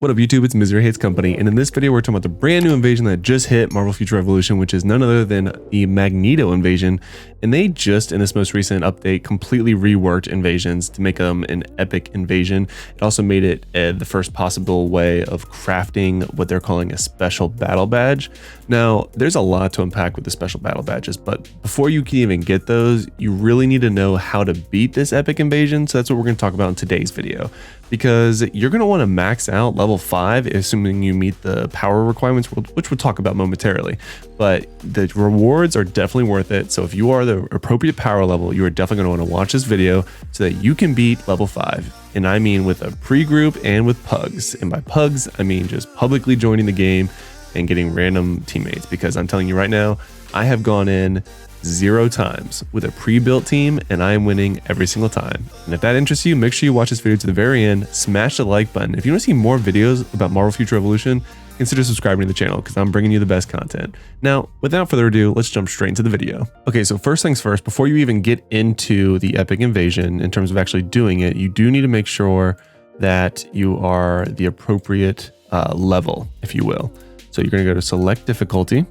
What up YouTube, it's Misery Hates Company, and in this video we're talking about the brand new invasion that just hit Marvel Future Revolution, which is none other than the Magneto Invasion. And they just, in this most recent update, completely reworked invasions to make them an epic invasion. It also made it the first possible way of crafting what they're calling a special battle badge. Now, there's a lot to unpack with the special battle badges, but before you can even get those, you really need to know how to beat this epic invasion. So that's what we're going to talk about in today's video, because you're going to want to max out level 5, assuming you meet the power requirements, which we'll talk about momentarily. But the rewards are definitely worth it. So if you are the appropriate power level, you are definitely going to want to watch this video so that you can beat level 5. And I mean with a pre-group and with pugs. And by pugs, I mean just publicly joining the game and getting random teammates, because I'm telling you right now, I have gone in 0 times with a pre-built team and I am winning every single time. And if that interests you, make sure you watch this video to the very end, smash the like button. If you want to see more videos about Marvel Future Revolution, consider subscribing to the channel because I'm bringing you the best content. Now, without further ado, let's jump straight into the video. Okay, so first things first, before you even get into the epic invasion in terms of actually doing it, you do need to make sure that you are the appropriate level, if you will. So you're going to go to select difficulty.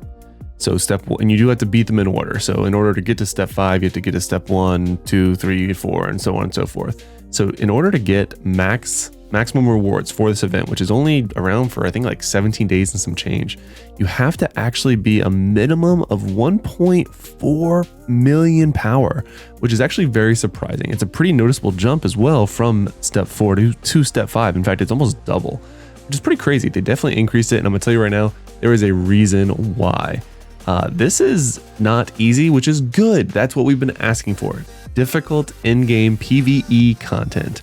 So step 1, and you do have to beat them in order. So in order to get to step 5, you have to get to step 1, 2, 3, 4, and so on and so forth. So in order to get maximum rewards for this event, which is only around for I think like 17 days and some change, you have to actually be a minimum of 1.4 million power, which is actually very surprising. It's a pretty noticeable jump as well from step 4 to step 5. In fact, it's almost double, which is pretty crazy. They definitely increased it, and I'm gonna tell you right now, there is a reason why. This is not easy, which is good. That's what we've been asking for. Difficult in-game PvE content,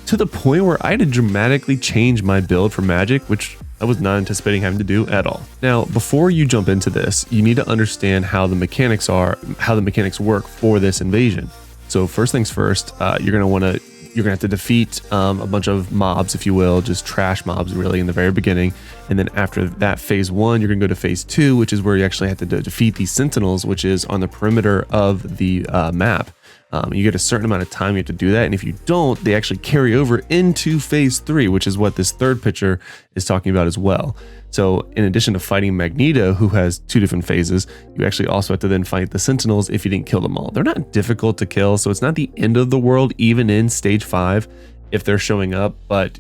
to the point where I had to dramatically change my build for Magic, which I was not anticipating having to do at all. Now, before you jump into this, you need to understand how the mechanics work for this invasion. So first things first, you're gonna have to defeat a bunch of mobs, if you will, just trash mobs really in the very beginning. And then after that phase 1, you're gonna go to phase 2, which is where you actually have to defeat these sentinels, which is on the perimeter of the map. You get a certain amount of time you have to do that. And if you don't, they actually carry over into phase 3, which is what this third picture is talking about as well. So in addition to fighting Magneto, who has 2 different phases, you actually also have to then fight the Sentinels if you didn't kill them all. They're not difficult to kill, so it's not the end of the world, even in stage 5, if they're showing up. But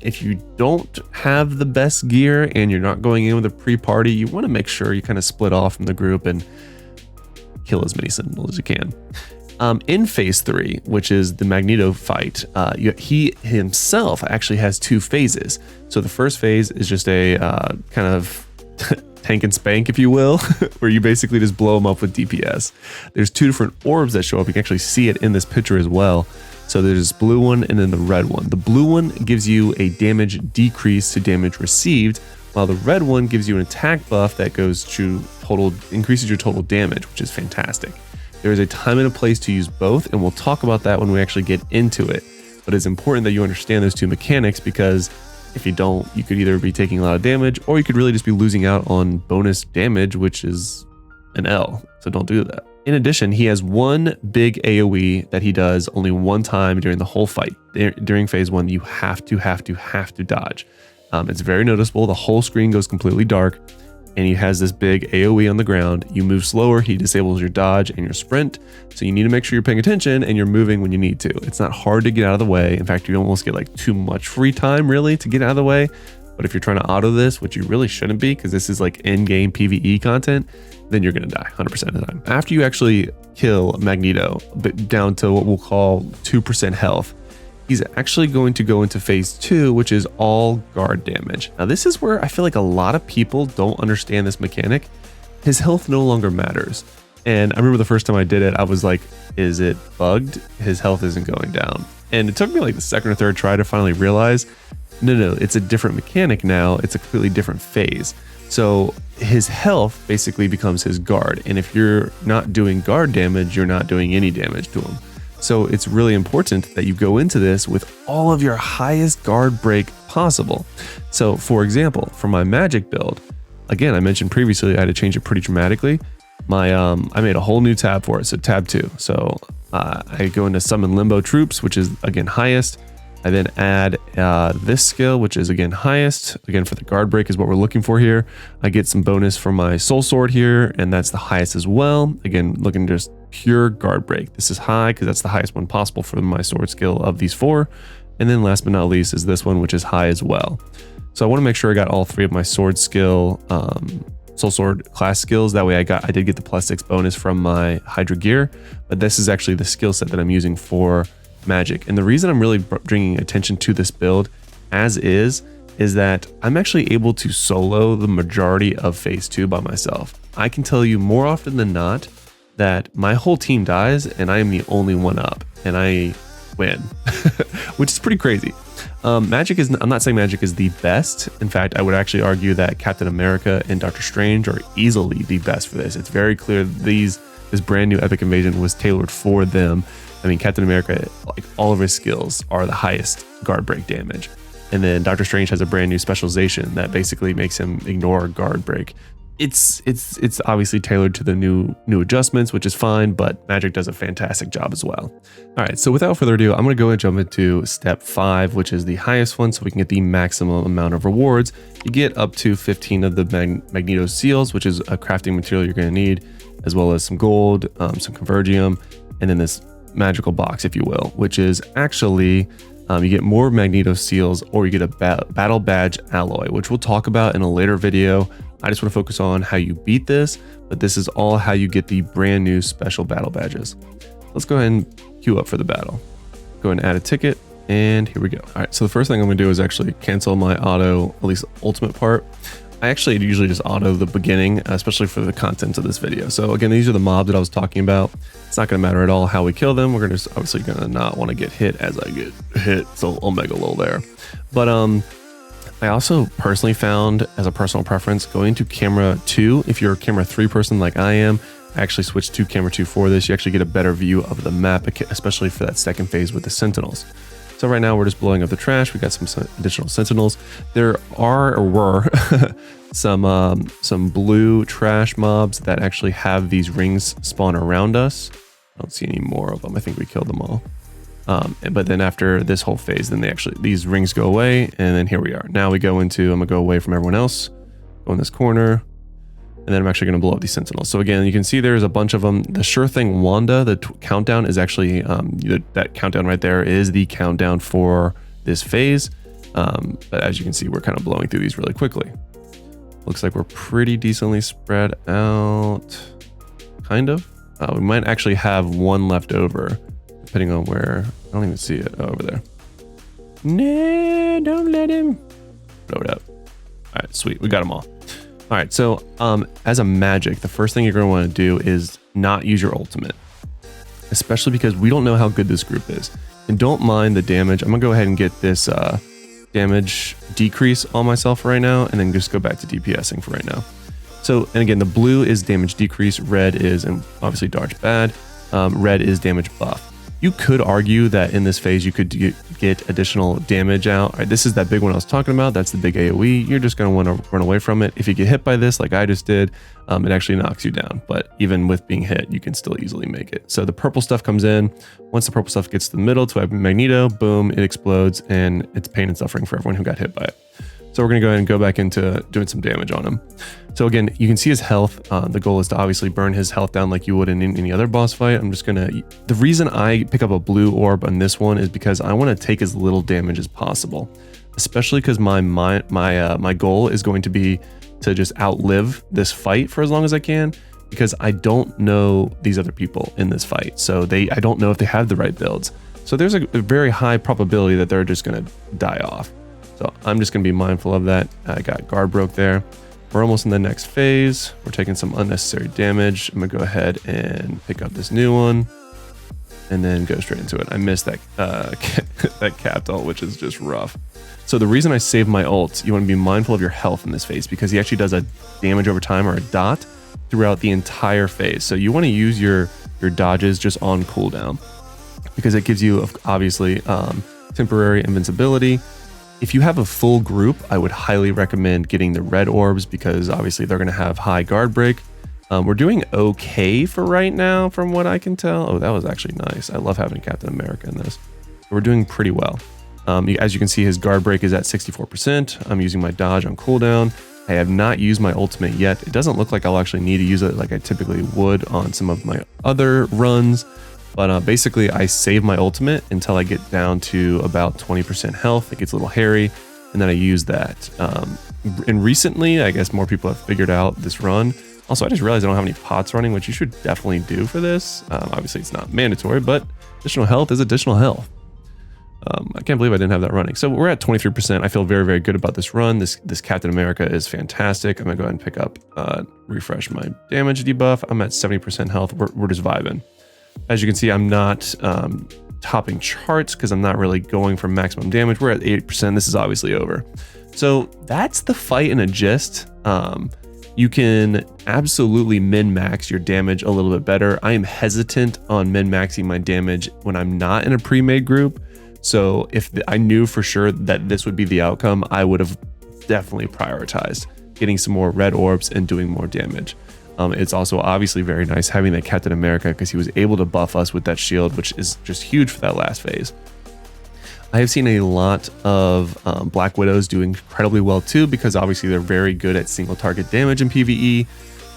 if you don't have the best gear and you're not going in with a pre-party, you want to make sure you kind of split off from the group and kill as many Sentinels as you can. In phase 3, which is the Magneto fight, he himself actually has 2 phases. So the first phase is just a kind of tank and spank, if you will, where you basically just blow him up with DPS. There's 2 different orbs that show up. You can actually see it in this picture as well. So there's this blue one and then the red one. The blue one gives you a damage decrease to damage received, while the red one gives you an attack buff that goes to increases your total damage, which is fantastic. There is a time and a place to use both, and we'll talk about that when we actually get into it. But it's important that you understand those 2 mechanics, because if you don't, you could either be taking a lot of damage, or you could really just be losing out on bonus damage, which is an L. So don't do that. In addition, he has one big AoE that he does only one time during the whole fight. During phase 1, you have to dodge. It's very noticeable. The whole screen goes completely dark, and he has this big AoE on the ground. You move slower, he disables your dodge and your sprint. So you need to make sure you're paying attention and you're moving when you need to. It's not hard to get out of the way. In fact, you almost get like too much free time really to get out of the way. But if you're trying to auto this, which you really shouldn't be, because this is like in-game PvE content, then you're gonna die 100% of the time. After you actually kill Magneto, but down to what we'll call 2% health, he's actually going to go into phase 2, which is all guard damage. Now this is where I feel like a lot of people don't understand this mechanic. His health no longer matters. And I remember the first time I did it, I was like, is it bugged? His health isn't going down. And it took me like the second or third try to finally realize, no, it's a different mechanic now. It's a completely different phase. So his health basically becomes his guard. And if you're not doing guard damage, you're not doing any damage to him. So it's really important that you go into this with all of your highest guard break possible. So for example, for my magic build, again, I mentioned previously I had to change it pretty dramatically. I made a whole new tab for it, so tab 2. So I go into summon limbo troops, which is again highest. I then add this skill, which is again highest. Again, for the guard break is what we're looking for here. I get some bonus from my soul sword here, and that's the highest as well. Again, looking just pure guard break. This is high because that's the highest one possible for my sword skill of these 4. And then last but not least is this one, which is high as well. So I want to make sure I got all 3 of my sword skill, soul sword class skills. That way I did get the +6 bonus from my Hydra gear, but this is actually the skill set that I'm using for magic. And the reason I'm really bringing attention to this build as is that I'm actually able to solo the majority of phase 2 by myself. I can tell you more often than not that my whole team dies and I am the only one up and I win, which is pretty crazy. I'm not saying magic is the best. In fact, I would actually argue that Captain America and Doctor Strange are easily the best for this. It's very clear this brand new epic invasion was tailored for them. I mean, Captain America, like all of his skills are the highest guard break damage. And then Doctor Strange has a brand new specialization that basically makes him ignore guard break. It's obviously tailored to the new adjustments, which is fine, but magic does a fantastic job as well. All right, so without further ado, I'm going to go and jump into step 5, which is the highest one, so we can get the maximum amount of rewards. You get up to 15 of the Magneto seals, which is a crafting material you're going to need, as well as some gold, some convergium, and then this magical box, if you will, which is actually you get more Magneto seals, or you get a battle badge alloy, which we'll talk about in a later video. I just want to focus on how you beat this, but this is all how you get the brand new special battle badges. Let's go ahead and queue up for the battle. Go ahead and add a ticket, and here we go. All right, so the first thing I'm going to do is actually cancel my auto, at least ultimate part. I actually usually just auto the beginning, especially for the content of this video. So again, these are the mobs that I was talking about. It's not going to matter at all how we kill them. We're going to obviously going to not want to get hit as I get hit. So Omega Lol there. But I also personally found, as a personal preference, going to camera 2. If you're a camera 3 person like I am, I actually switched to camera 2 for this. You actually get a better view of the map, especially for that second phase with the sentinels. So right now we're just blowing up the trash. We got some additional sentinels. There were some blue trash mobs that actually have these rings spawn around us. I don't see any more of them. I think we killed them all. But then after this whole phase, then these rings go away, and then here we are. Now I'm gonna go away from everyone else, go in this corner, and then I'm actually gonna blow up these sentinels. So again, you can see there's a bunch of them. The sure thing Wanda, the countdown is actually, that countdown right there is the countdown for this phase. But as you can see, we're kind of blowing through these really quickly. Looks like we're pretty decently spread out, kind of. We might actually have one left over, depending on where. I don't even see it. Oh, over there. No, don't let him blow it up. All right, sweet. We got them all. All right, so as a magic, the first thing you're going to want to do is not use your ultimate, especially because we don't know how good this group is. And don't mind the damage. I'm going to go ahead and get this damage decrease on myself right now, and then just go back to DPSing for right now. So, and again, the blue is damage decrease, red is, and obviously dodge bad, red is damage buff. You could argue that in this phase you could get additional damage out. All right, this is that big one I was talking about. That's the big AoE. You're just going to want to run away from it. If you get hit by this like I just did, it actually knocks you down. But even with being hit, you can still easily make it. So the purple stuff comes in. Once the purple stuff gets to the middle to Magneto, boom, it explodes, and it's pain and suffering for everyone who got hit by it. So we're going to go ahead and go back into doing some damage on him. So again, you can see his health. The goal is to obviously burn his health down like you would in any other boss fight. I'm just going to... The reason I pick up a blue orb on this one is because I want to take as little damage as possible. Especially because my goal is going to be to just outlive this fight for as long as I can. Because I don't know these other people in this fight. So I don't know if they have the right builds. So there's a very high probability that they're just going to die off. So I'm just going to be mindful of that. I got guard broke there. We're almost in the next phase. We're taking some unnecessary damage. I'm going to go ahead and pick up this new one and then go straight into it. I missed that that capped ult, which is just rough. So the reason I saved my ult, you want to be mindful of your health in this phase because he actually does a damage over time or a dot throughout the entire phase. So you want to use your dodges just on cooldown because it gives you obviously temporary invincibility. If you have a full group, I would highly recommend getting the red orbs because obviously they're going to have high guard break. We're doing okay for right now from what I can tell. Oh, that was actually nice. I love having Captain America in this. We're doing pretty well. As you can see, his guard break is at 64%. I'm using my dodge on cooldown. I have not used my ultimate yet. It doesn't look like I'll actually need to use it like I typically would on some of my other runs. But basically, I save my ultimate until I get down to about 20% health. It gets a little hairy, and then I use that. And recently, I guess more people have figured out this run. Also, I just realized I don't have any pots running, which you should definitely do for this. Obviously, it's not mandatory, but additional health is additional health. I can't believe I didn't have that running. So we're at 23%. I feel very, very good about this run. This Captain America is fantastic. I'm gonna go ahead and pick up, refresh my damage debuff. I'm at 70% health. We're just vibing. As you can see, I'm not topping charts because I'm not really going for maximum damage. We're at 8%. This is obviously over. So that's the fight in a gist. You can absolutely min-max your damage a little bit better. I am hesitant on min-maxing my damage when I'm not in a pre-made group. So if I knew for sure that this would be the outcome, I would have definitely prioritized getting some more red orbs and doing more damage. It's also obviously very nice having that Captain America because he was able to buff us with that shield, which is just huge for that last phase. I have seen a lot of Black Widows do incredibly well too, because obviously they're very good at single target damage in PvE.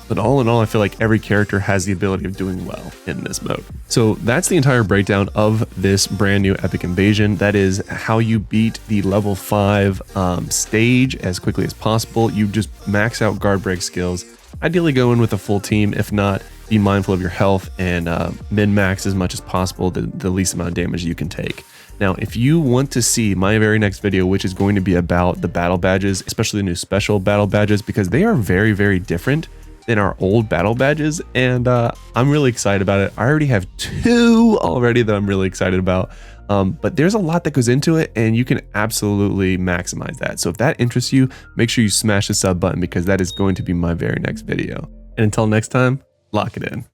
But all in all, I feel like every character has the ability of doing well in this mode. So that's the entire breakdown of this brand new Epic Invasion. That is how you beat the level 5 stage as quickly as possible. You just max out guard break skills. Ideally go in with a full team. If not, be mindful of your health and min-max as much as possible, the least amount of damage you can take. Now, if you want to see my very next video, which is going to be about the battle badges, especially the new special battle badges, because they are very, very different than our old battle badges, and I'm really excited about it. I already have 2 already that I'm really excited about, but there's a lot that goes into it, and you can absolutely maximize that. So if that interests you, make sure you smash the sub button because that is going to be my very next video. And until next time, lock it in.